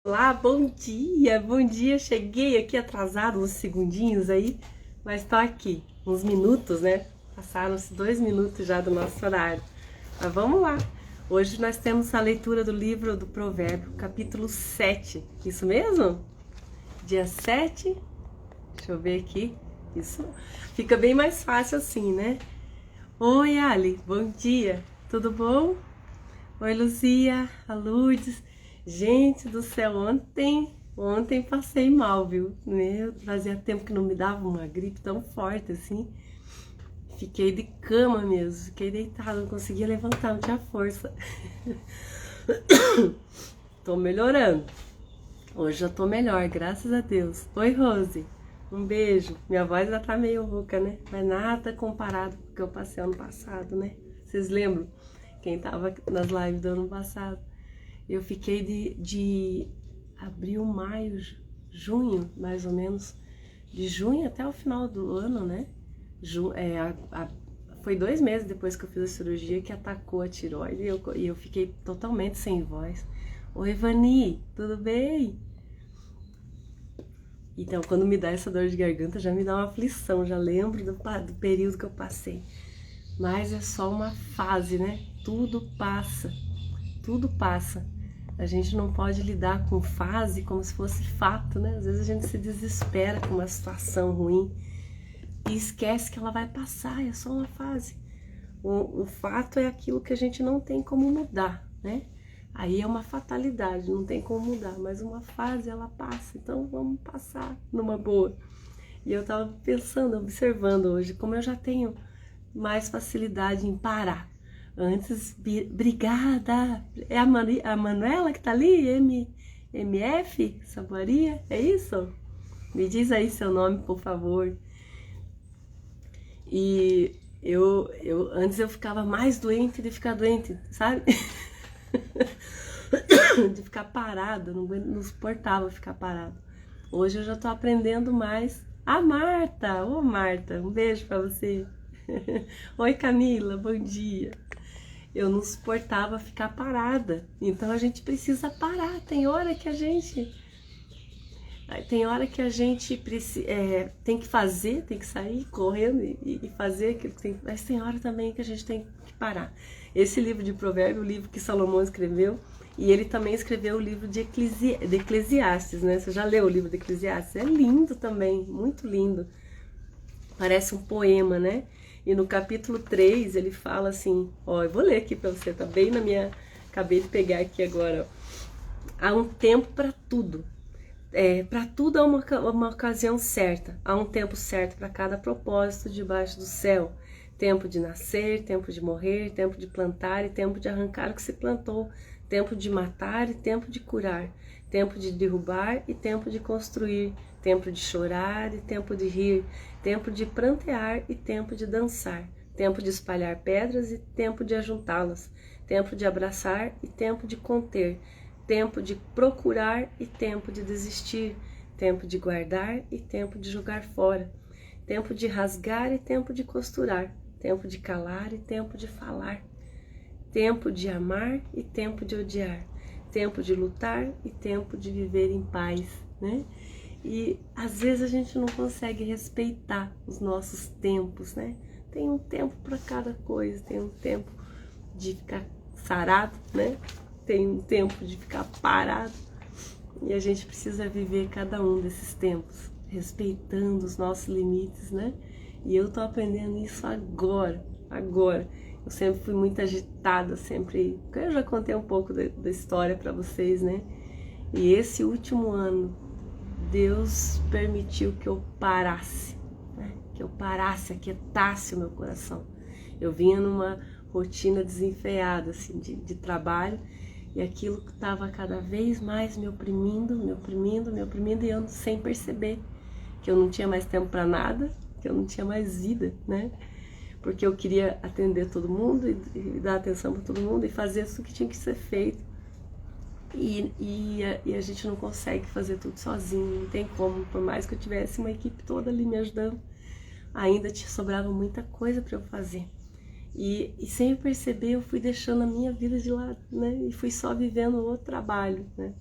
Olá, bom dia, bom dia. Cheguei aqui atrasado uns segundinhos aí, mas tô aqui, uns minutos, né? Passaram-se 2 minutos já do nosso horário. Mas vamos lá. Hoje nós temos a leitura do livro do Provérbio, capítulo 7. Isso mesmo? Dia 7. Deixa eu ver aqui. Isso fica bem mais fácil assim, né? Oi, Ali, bom dia. Tudo bom? Oi, Luzia, a Lourdes. Gente do céu, ontem passei mal, viu? Fazia tempo que não me dava uma gripe tão forte assim. Fiquei de cama mesmo, fiquei deitada, não conseguia levantar, não tinha força. Tô melhorando. Hoje já tô melhor, graças a Deus. Oi, Rose. Um beijo. Minha voz já tá meio rouca, né? Mas nada comparado com o que eu passei ano passado, né? Vocês lembram? Quem tava nas lives do ano passado? Eu fiquei de abril, maio, junho, mais ou menos. De junho até o final do ano, né? Foi 2 meses depois que eu fiz a cirurgia que atacou a tireoide e eu fiquei totalmente sem voz. Oi, Vani, tudo bem? Então, quando me dá essa dor de garganta, já me dá uma aflição, já lembro do período que eu passei. Mas é só uma fase, né? Tudo passa, tudo passa. A gente não pode lidar com fase como se fosse fato, né? Às vezes a gente se desespera com uma situação ruim e esquece que ela vai passar, é só uma fase. O fato é aquilo que a gente não tem como mudar, né? Aí é uma fatalidade, não tem como mudar, mas uma fase ela passa, então vamos passar numa boa. E eu tava pensando, observando hoje, como eu já tenho mais facilidade em parar. Antes, obrigada. É a Manuela que tá ali? MF? Saboria? É isso? Me diz aí seu nome, por favor. E antes eu ficava mais doente de ficar doente, sabe? De ficar parada, não suportava ficar parada. Hoje eu já tô aprendendo mais. A Marta! Ô Marta, um beijo pra você. Oi Camila, bom dia. Eu não suportava ficar parada, então a gente precisa parar. Tem hora que a gente tem que fazer, tem que sair correndo e fazer aquilo que tem, mas tem hora também que a gente tem que parar. Esse livro de Provérbios, o livro que Salomão escreveu, e ele também escreveu o livro de Eclesiastes, né? Você já leu o livro de Eclesiastes? É lindo também, muito lindo. Parece um poema, né? E no capítulo 3 ele fala assim, ó, eu vou ler aqui pra você, tá bem na minha... Acabei de pegar aqui agora, ó. Há um tempo para tudo. Para tudo há uma ocasião certa. Há um tempo certo para cada propósito debaixo do céu. Tempo de nascer, tempo de morrer, tempo de plantar e tempo de arrancar o que se plantou. Tempo de matar e tempo de curar. Tempo de derrubar e tempo de construir. Tempo de chorar e tempo de rir. Tempo de prantear e tempo de dançar. Tempo de espalhar pedras e tempo de ajuntá-las. Tempo de abraçar e tempo de conter. Tempo de procurar e tempo de desistir, tempo de guardar e tempo de jogar fora, tempo de rasgar e tempo de costurar, tempo de calar e tempo de falar, tempo de amar e tempo de odiar, tempo de lutar e tempo de viver em paz, né? E às vezes a gente não consegue respeitar os nossos tempos, né? Tem um tempo para cada coisa, tem um tempo de ficar sarado, né? Tem um tempo de ficar parado e a gente precisa viver cada um desses tempos, respeitando os nossos limites, né? E eu tô aprendendo isso agora. Eu sempre fui muito agitada, eu já contei um pouco da história para vocês, né? E esse último ano, Deus permitiu que eu parasse, né? Que eu parasse, aquietasse o meu coração. Eu vinha numa rotina desenfreada, assim, de trabalho, e aquilo estava cada vez mais me oprimindo, e eu sem perceber que eu não tinha mais tempo para nada, que eu não tinha mais vida, né? Porque eu queria atender todo mundo e dar atenção para todo mundo e fazer isso que tinha que ser feito. E a gente não consegue fazer tudo sozinho, não tem como, por mais que eu tivesse uma equipe toda ali me ajudando, ainda sobrava muita coisa para eu fazer. E sem perceber eu fui deixando a minha vida de lado, né? E fui só vivendo o trabalho, né?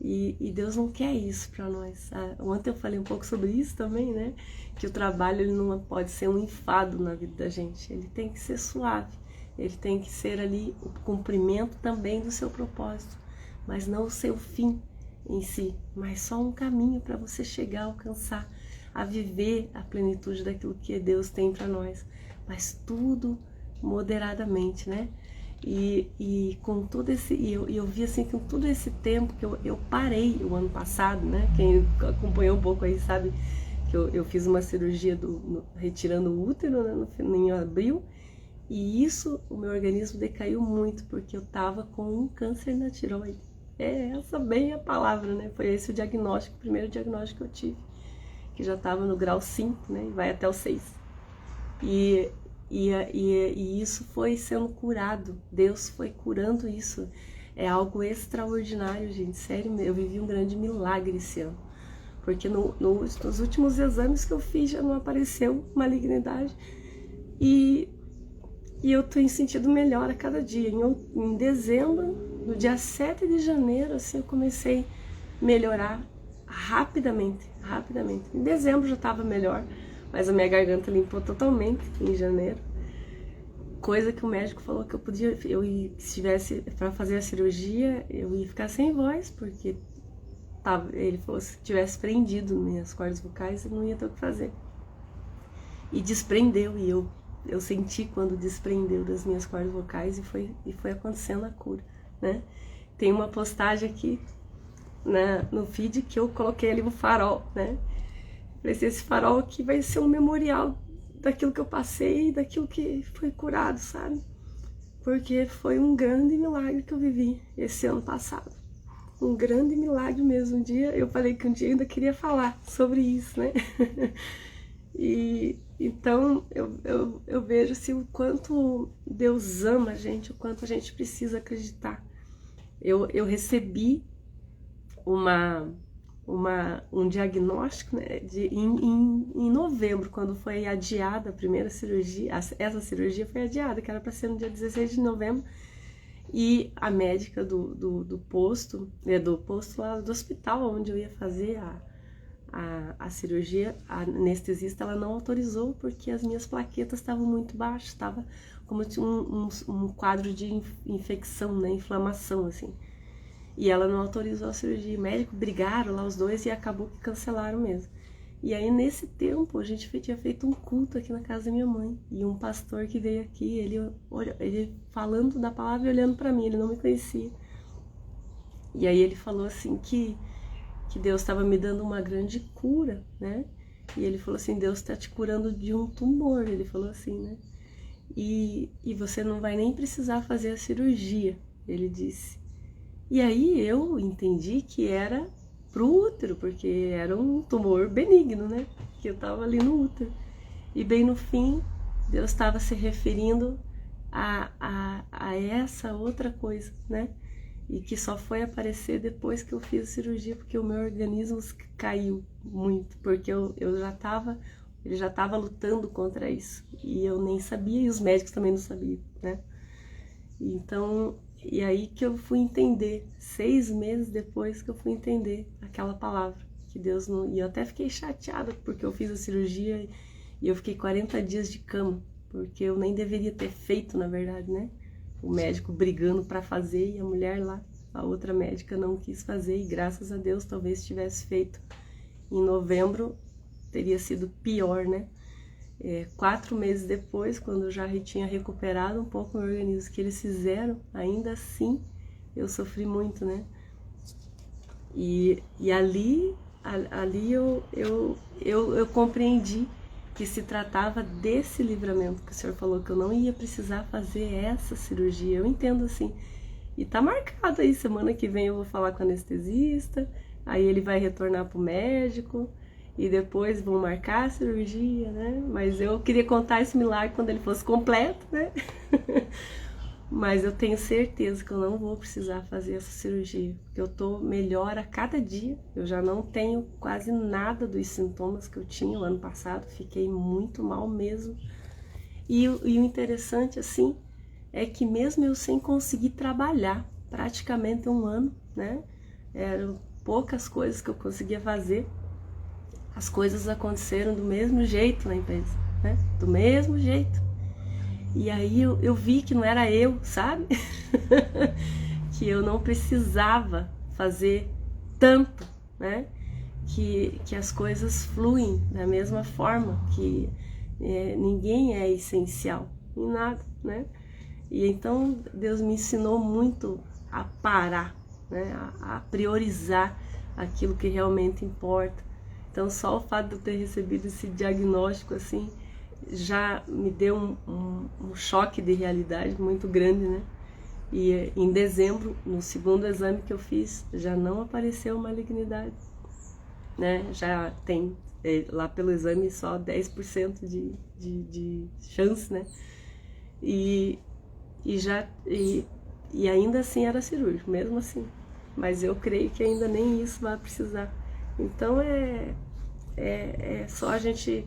E Deus não quer isso para nós. Ontem eu falei um pouco sobre isso também, né? Que o trabalho ele não pode ser um enfado na vida da gente. Ele tem que ser suave. Ele tem que ser ali o cumprimento também do seu propósito. Mas não o seu fim em si. Mas só um caminho para você chegar a alcançar, a viver a plenitude daquilo que Deus tem para nós. Mas tudo moderadamente, né? E com todo esse, eu vi assim, com todo esse tempo que eu parei o ano passado, né? Quem acompanhou um pouco aí sabe que eu fiz uma cirurgia retirando o útero, né, em abril, e isso, o meu organismo decaiu muito, porque eu tava com um câncer na tireoide. É essa bem a palavra, né? Foi esse o diagnóstico, o primeiro diagnóstico que eu tive, que já tava no grau 5, né? E vai até o 6. E isso foi sendo curado, Deus foi curando isso. É algo extraordinário, gente, sério, eu vivi um grande milagre esse ano. Porque nos últimos exames que eu fiz já não apareceu malignidade. E eu tenho sentido melhor a cada dia. Em dezembro, no dia 7 de janeiro, assim, eu comecei a melhorar rapidamente. Em dezembro já estava melhor, mas a minha garganta limpou totalmente em janeiro. Coisa que o médico falou que eu podia, se tivesse para fazer a cirurgia, eu ia ficar sem voz, porque ele falou, se tivesse prendido minhas cordas vocais, eu não ia ter o que fazer. E desprendeu, e eu senti quando desprendeu das minhas cordas vocais, e foi acontecendo a cura, né? Tem uma postagem aqui no feed que eu coloquei ali um farol, né? Esse farol aqui vai ser um memorial daquilo que eu passei, daquilo que foi curado, sabe? Porque foi um grande milagre que eu vivi esse ano passado. Um grande milagre mesmo. Um dia, eu falei que um dia eu ainda queria falar sobre isso, né? E então eu vejo assim, o quanto Deus ama a gente, o quanto a gente precisa acreditar. Eu recebi um diagnóstico, né, em novembro, quando foi adiada a primeira cirurgia. Essa cirurgia foi adiada, que era para ser no dia 16 de novembro. E a médica do posto lá do hospital onde eu ia fazer a cirurgia, a anestesista, ela não autorizou, porque as minhas plaquetas estavam muito baixas, estava como um quadro de infecção, né, inflamação, assim. E ela não autorizou a cirurgia. O médico brigaram lá os dois e acabou que cancelaram mesmo. E aí, nesse tempo, a gente tinha feito um culto aqui na casa da minha mãe. E um pastor que veio aqui, ele falando da palavra e olhando para mim, ele não me conhecia. E aí ele falou assim que Deus estava me dando uma grande cura, né? E ele falou assim, Deus está te curando de um tumor, ele falou assim, né? E você não vai nem precisar fazer a cirurgia, ele disse. E aí eu entendi que era pro útero, porque era um tumor benigno, né? Que eu tava ali no útero. E bem no fim, Deus estava se referindo a essa outra coisa, né? E que só foi aparecer depois que eu fiz a cirurgia, porque o meu organismo caiu muito, porque ele já estava lutando contra isso. E eu nem sabia, e os médicos também não sabiam, né? Então, e aí que eu fui entender, 6 meses depois que eu fui entender aquela palavra, que Deus não... E eu até fiquei chateada, porque eu fiz a cirurgia e eu fiquei 40 dias de cama, porque eu nem deveria ter feito, na verdade, né? O médico brigando para fazer e a mulher lá, a outra médica, não quis fazer, e graças a Deus, talvez tivesse feito em novembro, teria sido pior, né? 4 meses depois, quando eu já tinha recuperado um pouco o meu organismo, que eles fizeram, ainda assim eu sofri muito, né? E ali eu compreendi que se tratava desse livramento, que o senhor falou que eu não ia precisar fazer essa cirurgia. Eu entendo assim. E tá marcado aí, semana que vem eu vou falar com o anestesista, aí ele vai retornar pro médico, e depois vão marcar a cirurgia, né? Mas eu queria contar esse milagre quando ele fosse completo, né? Mas eu tenho certeza que eu não vou precisar fazer essa cirurgia, porque eu tô melhor a cada dia. Eu já não tenho quase nada dos sintomas que eu tinha o ano passado, fiquei muito mal mesmo. E o interessante, assim, é que mesmo eu sem conseguir trabalhar praticamente um ano, né? poucas coisas que eu conseguia fazer, as coisas aconteceram do mesmo jeito na empresa, né? Do mesmo jeito. E aí eu vi que não era eu, sabe? Que eu não precisava fazer tanto, né? Que as coisas fluem da mesma forma, que ninguém é essencial em nada, né? E então Deus me ensinou muito a parar, né? A priorizar aquilo que realmente importa. Então só o fato de eu ter recebido esse diagnóstico assim já me deu um choque de realidade muito grande, né? E em dezembro, no segundo exame que eu fiz, já não apareceu malignidade, né? Já tem lá pelo exame só 10% de chance, né? E ainda assim era cirúrgico, mesmo assim. Mas eu creio que ainda nem isso vai precisar. Então é só a gente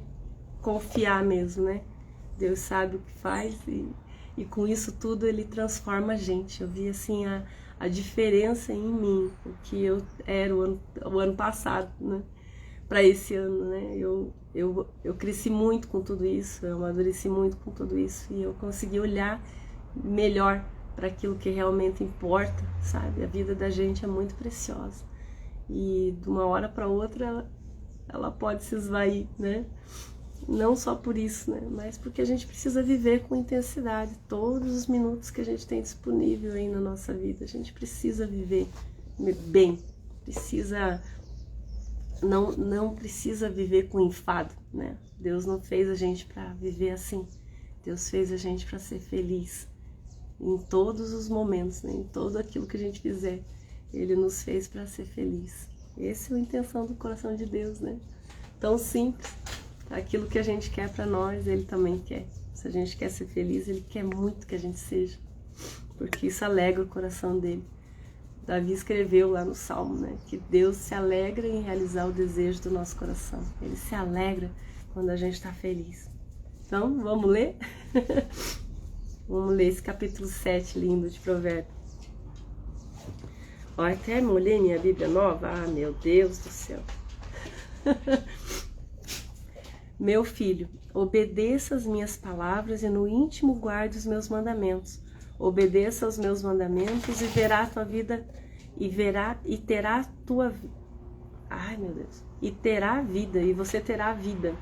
confiar mesmo, né? Deus sabe o que faz e com isso tudo Ele transforma a gente. Eu vi assim a diferença em mim, o que eu era o ano passado, né? Para esse ano, né? Eu cresci muito com tudo isso, eu amadureci muito com tudo isso e eu consegui olhar melhor para aquilo que realmente importa, sabe? A vida da gente é muito preciosa e de uma hora para outra ela pode se esvair, né? Não só por isso, né? Mas porque a gente precisa viver com intensidade todos os minutos que a gente tem disponível aí na nossa vida. A gente precisa viver bem, precisa não precisa viver com enfado, né? Deus não fez a gente para viver assim. Deus fez a gente para ser feliz em todos os momentos, né? Em tudo aquilo que a gente fizer. Ele nos fez para ser feliz. Essa é a intenção do coração de Deus, né? Tão simples. Aquilo que a gente quer para nós, Ele também quer. Se a gente quer ser feliz, Ele quer muito que a gente seja. Porque isso alegra o coração dele. Davi escreveu lá no Salmo, né? Que Deus se alegra em realizar o desejo do nosso coração. Ele se alegra quando a gente está feliz. Então, vamos ler? Vamos ler esse capítulo 7 lindo de Provérbios. Ó, até molhei minha Bíblia nova. Ah, meu Deus do céu. Meu filho, obedeça as minhas palavras e no íntimo guarde os meus mandamentos. Obedeça aos meus mandamentos e verá a tua vida e terá a tua vida. Ai, meu Deus. E terá a vida, e você terá a vida.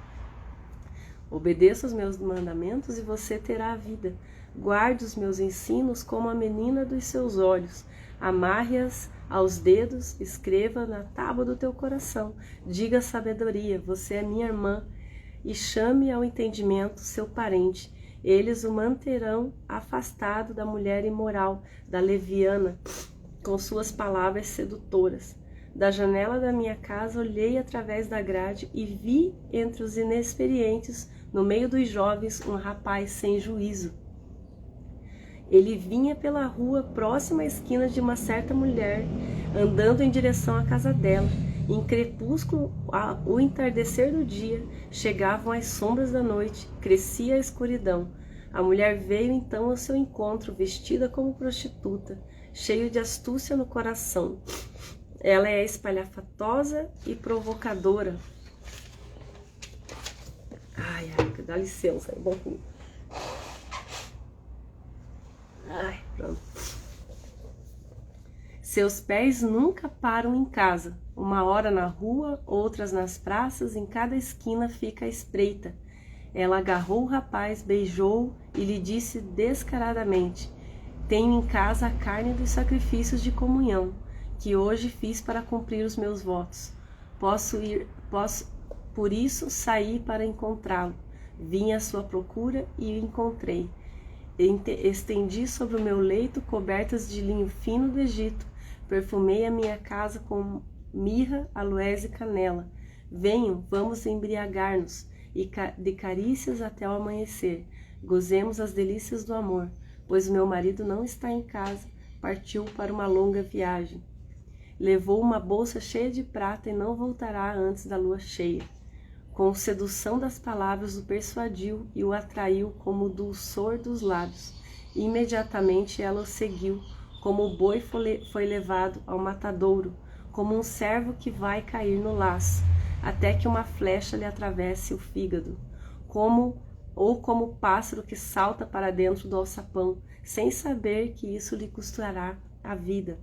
Obedeça os meus mandamentos e você terá a vida. Guarde os meus ensinos como a menina dos seus olhos. Amarre-as aos dedos, escreva na tábua do teu coração. Diga a sabedoria, você é minha irmã. E chame ao entendimento seu parente. Eles o manterão afastado da mulher imoral, da leviana, com suas palavras sedutoras. Da janela da minha casa olhei através da grade e vi entre os inexperientes, no meio dos jovens, um rapaz sem juízo. Ele vinha pela rua próxima à esquina de uma certa mulher, andando em direção à casa dela. Em crepúsculo, o entardecer do dia, chegavam as sombras da noite, crescia a escuridão. A mulher veio então ao seu encontro, vestida como prostituta, cheia de astúcia no coração. Ela é espalhafatosa e provocadora. Ai, dá licença, é bom comigo. Ai, pronto. Seus pés nunca param em casa. Uma hora na rua, outras nas praças, em cada esquina fica à espreita. Ela agarrou o rapaz, beijou-o e lhe disse descaradamente: tenho em casa a carne dos sacrifícios de comunhão, que hoje fiz para cumprir os meus votos. Por isso saí para encontrá-lo. Vim à sua procura e o encontrei. Estendi sobre o meu leito cobertas de linho fino do Egito. Perfumei a minha casa com mirra, aloés e canela. Venham, vamos embriagar-nos, e de carícias até o amanhecer. Gozemos as delícias do amor, pois meu marido não está em casa, partiu para uma longa viagem. Levou uma bolsa cheia de prata e não voltará antes da lua cheia. Com sedução das palavras o persuadiu e o atraiu como o dulçor dos lábios. Imediatamente ela o seguiu, como o boi foi levado ao matadouro, como um servo que vai cair no laço, até que uma flecha lhe atravesse o fígado, como o pássaro que salta para dentro do alçapão, sem saber que isso lhe custará a vida.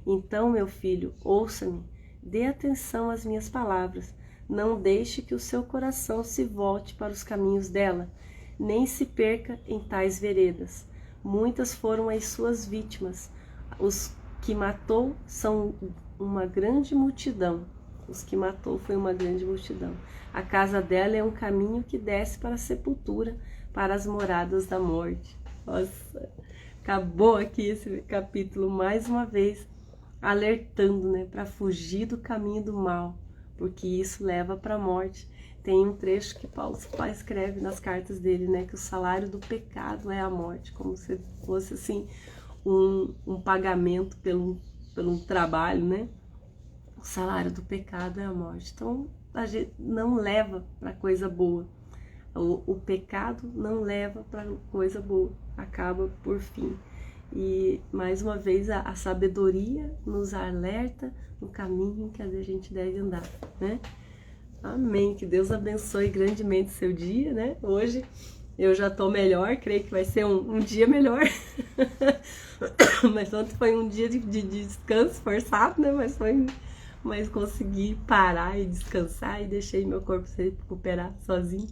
Então, meu filho, ouça-me, dê atenção às minhas palavras, não deixe que o seu coração se volte para os caminhos dela, nem se perca em tais veredas. Muitas foram as suas vítimas, os que matou são uma grande multidão. Os que matou foi uma grande multidão. A casa dela é um caminho que desce para a sepultura, para as moradas da morte. Nossa, acabou aqui esse capítulo mais uma vez, alertando, né, para fugir do caminho do mal, porque isso leva para a morte. Tem um trecho que Paulo escreve nas cartas dele, né, que o salário do pecado é a morte, como se fosse assim um pagamento pelo trabalho, né? O salário do pecado é a morte. Então, a gente não leva para coisa boa. O pecado não leva para coisa boa, acaba por fim. E, mais uma vez, a sabedoria nos alerta no caminho que a gente deve andar, né? Amém. Que Deus abençoe grandemente seu dia, né? Hoje eu já tô melhor, creio que vai ser um dia melhor. Mas ontem foi um dia de descanso forçado, né? Mas consegui parar e descansar e deixei meu corpo se recuperar sozinho.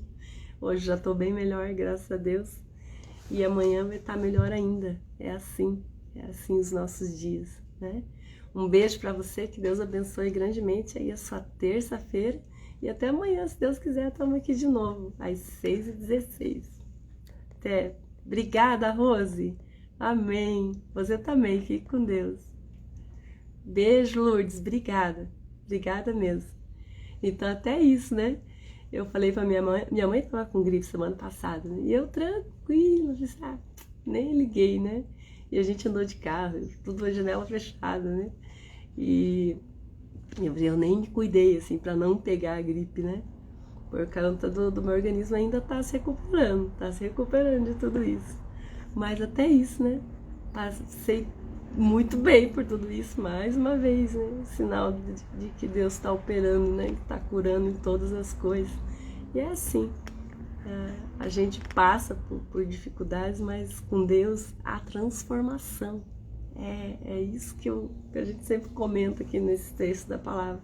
Hoje já tô bem melhor, graças a Deus. E amanhã vai estar melhor ainda. É assim os nossos dias, né? Um beijo para você, que Deus abençoe grandemente aí a sua terça-feira. E até amanhã, se Deus quiser, estamos aqui de novo, às 6h16. Até. Obrigada, Rose. Amém. Você também, fique com Deus. Beijo, Lourdes. Obrigada. Obrigada mesmo. Então, até isso, né? Eu falei pra minha mãe estava com gripe semana passada, né? E eu tranquila, nem liguei, né? E a gente andou de carro, tudo com a janela fechada, né? E eu nem me cuidei, assim, pra não pegar a gripe, né? Por conta do meu organismo ainda tá se recuperando de tudo isso. Mas até isso, né? Passei muito bem por tudo isso, mais uma vez, né? Sinal de que Deus está operando, né? Que está curando em todas as coisas. E é assim, a gente passa por dificuldades, mas com Deus há transformação. É isso que a gente sempre comenta aqui nesse texto da palavra,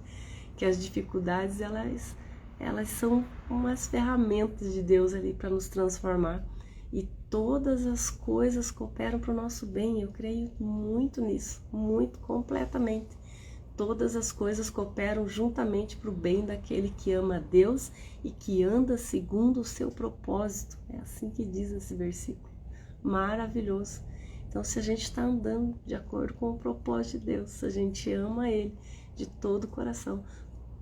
que as dificuldades, elas são umas ferramentas de Deus ali para nos transformar. E todas as coisas cooperam para o nosso bem. Eu creio muito nisso, muito, completamente. Todas as coisas cooperam juntamente para o bem daquele que ama a Deus e que anda segundo o seu propósito. É assim que diz esse versículo. Maravilhoso. Então, se a gente está andando de acordo com o propósito de Deus, se a gente ama Ele de todo o coração,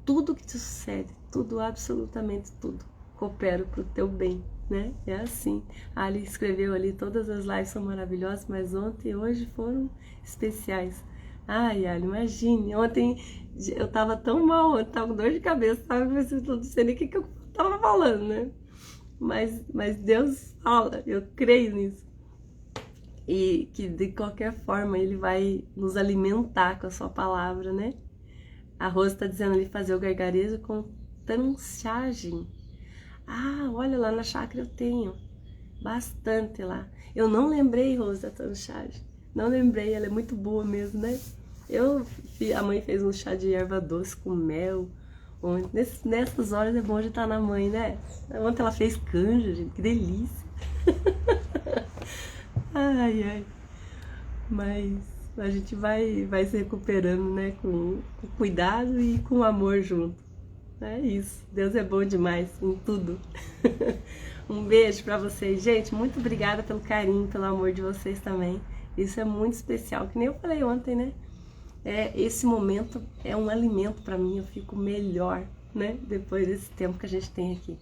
tudo que te sucede, tudo, absolutamente tudo, coopera para o teu bem. Né? É assim. A Ali escreveu ali, todas as lives são maravilhosas, mas ontem e hoje foram especiais. Ai, Ali, imagine, ontem eu tava tão mal, eu tava com dor de cabeça, não sei nem o que eu tava falando, né? Mas Deus fala, eu creio nisso. E que de qualquer forma Ele vai nos alimentar com a sua palavra, né? A Rose está dizendo ali fazer o gargarejo com tranchagem. Ah, olha, lá na chácara eu tenho bastante lá. Eu não lembrei, Rose, da tranchagem. Não lembrei, ela é muito boa mesmo, né? A mãe fez um chá de erva doce com mel. Nessas horas é bom de estar na mãe, né? Ontem ela fez canja, gente, que delícia. Ai. Mas a gente vai se recuperando, né? Com cuidado e com amor junto. É isso, Deus é bom demais em tudo. Um beijo pra vocês, gente, muito obrigada pelo carinho, pelo amor de vocês também. Isso é muito especial, que nem eu falei ontem, né? Esse momento é um alimento pra mim, eu fico melhor, né? Depois desse tempo que a gente tem aqui.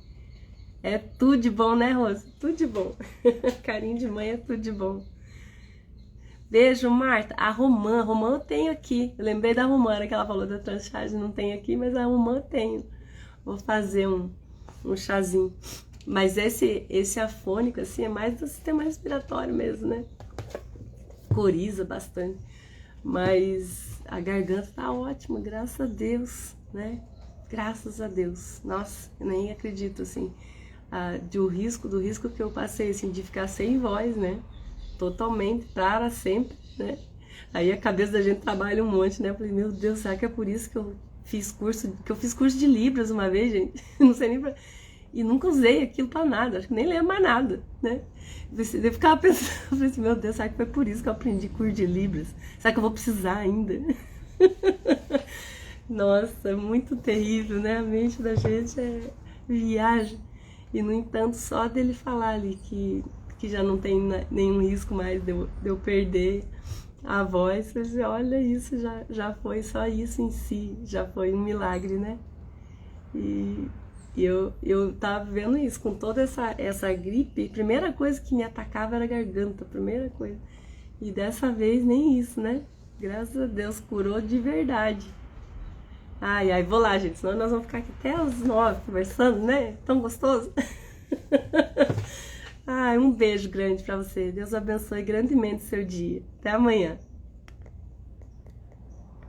É tudo de bom, né, Rosa? Tudo de bom. Carinho de mãe é tudo de bom. Beijo, Marta. A Romã eu tenho aqui. Eu lembrei da Romana que ela falou da tranchagem, não tem aqui, mas a Romã eu tenho. Vou fazer um chazinho. Mas esse afônico, assim, é mais do sistema respiratório mesmo, né? Coriza bastante. Mas a garganta tá ótima, graças a Deus, né? Graças a Deus. Nossa, eu nem acredito, assim, do risco que eu passei, assim, de ficar sem voz, né? Totalmente, para sempre, né? Aí a cabeça da gente trabalha um monte, né? Eu falei, meu Deus, será que é por isso que eu fiz curso de Libras uma vez, gente? Não sei nem pra... E nunca usei aquilo pra nada, acho que nem lembro mais nada, né? Eu ficava pensando, eu falei assim, meu Deus, será que foi por isso que eu aprendi curso de Libras? Será que eu vou precisar ainda? Nossa, é muito terrível, né? A mente da gente viaja. E, no entanto, só dele falar ali que já não tem nenhum risco mais de eu perder a voz, você olha, isso já foi, só isso em si, já foi um milagre, né? E eu tava vendo isso, com toda essa gripe, a primeira coisa que me atacava era a garganta, a primeira coisa. E dessa vez nem isso, né? Graças a Deus, curou de verdade. Ai, ai, vou lá, gente, senão nós vamos ficar aqui até as 9 conversando, né? Tão gostoso. Ai, um beijo grande pra você. Deus abençoe grandemente o seu dia. Até amanhã.